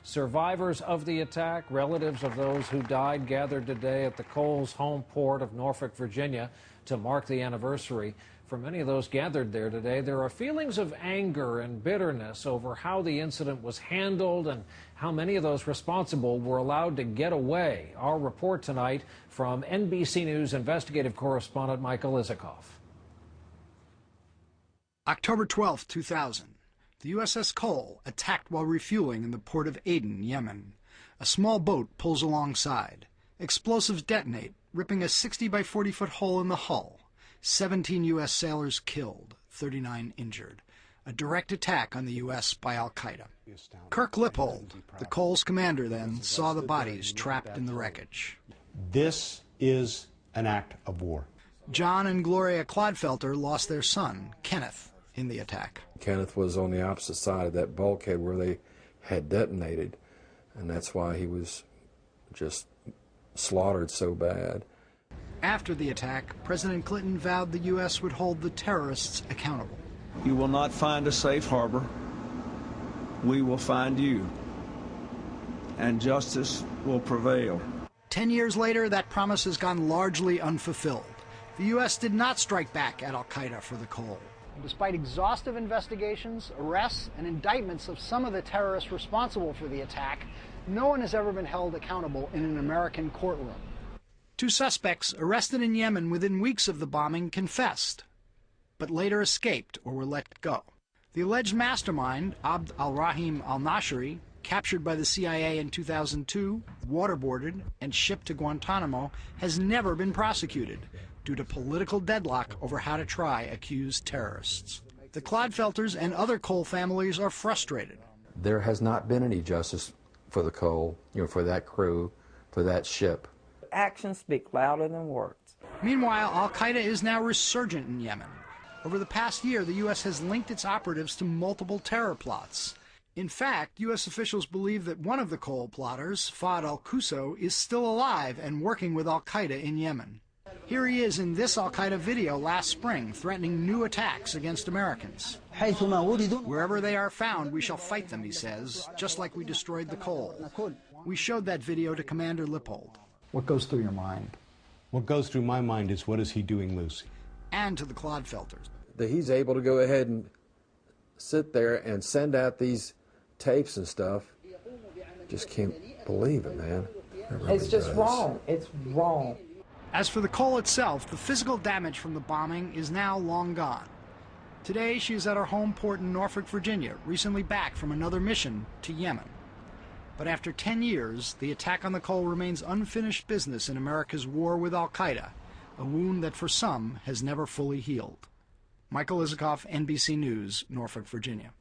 Survivors of the attack, relatives of those who died, gathered today at the Cole's home port of Norfolk, Virginia, to mark the anniversary. For many of those gathered there today, there are feelings of anger and bitterness over how the incident was handled and how many of those responsible were allowed to get away. Our report tonight from NBC News investigative correspondent Michael Isikoff. October 12, 2000. The USS Cole attacked while refueling in the port of Aden, Yemen. A small boat pulls alongside. Explosives detonate, ripping a 60 by 40 foot hole in the hull. 17 U.S. sailors killed, 39 injured. A direct attack on the U.S. by al-Qaeda. Kirk Lippold, the Cole's commander then, saw the bodies trapped in the wreckage. This is an act of war. John and Gloria Clodfelter lost their son, Kenneth, in the attack. Kenneth was on the opposite side of that bulkhead where they had detonated, and that's why he was just slaughtered so bad. After the attack, President Clinton vowed the U.S. would hold the terrorists accountable. You will not find a safe harbor. We will find you, and justice will prevail. 10 years later, that promise has gone largely unfulfilled. The U.S. did not strike back at al-Qaeda for the Cole. Despite exhaustive investigations, arrests, and indictments of some of the terrorists responsible for the attack, no one has ever been held accountable in an American courtroom. 2 suspects arrested in Yemen within weeks of the bombing confessed, but later escaped or were let go. The alleged mastermind, Abd al-Rahim al-Nashri, captured by the CIA in 2002, waterboarded, and shipped to Guantanamo, has never been prosecuted due to political deadlock over how to try accused terrorists. The Clodfelters and other Cole families are frustrated. There has not been any justice for the Cole, for that crew, for that ship. Actions speak louder than words. Meanwhile, al-Qaeda is now resurgent in Yemen. Over the past year, the U.S. has linked its operatives to multiple terror plots. In fact, U.S. officials believe that one of the Cole plotters, Fahd al-Qusso, is still alive and working with al-Qaeda in Yemen. Here he is in this al-Qaeda video last spring, threatening new attacks against Americans. Wherever they are found, we shall fight them, he says, just like we destroyed the Cole. We showed that video to Commander Lippold. What goes through your mind? What goes through my mind is, what is he doing, Lucy? And to the Clodfelters. That he's able to go ahead and sit there and send out these tapes and stuff. Just can't believe it, man. It's just wrong. It's wrong. As for the Cole itself, the physical damage from the bombing is now long gone. Today, she is at her home port in Norfolk, Virginia, recently back from another mission to Yemen. But after 10 years, the attack on the Cole remains unfinished business in America's war with al-Qaeda, a wound that for some has never fully healed. Michael Isikoff, NBC News, Norfolk, Virginia.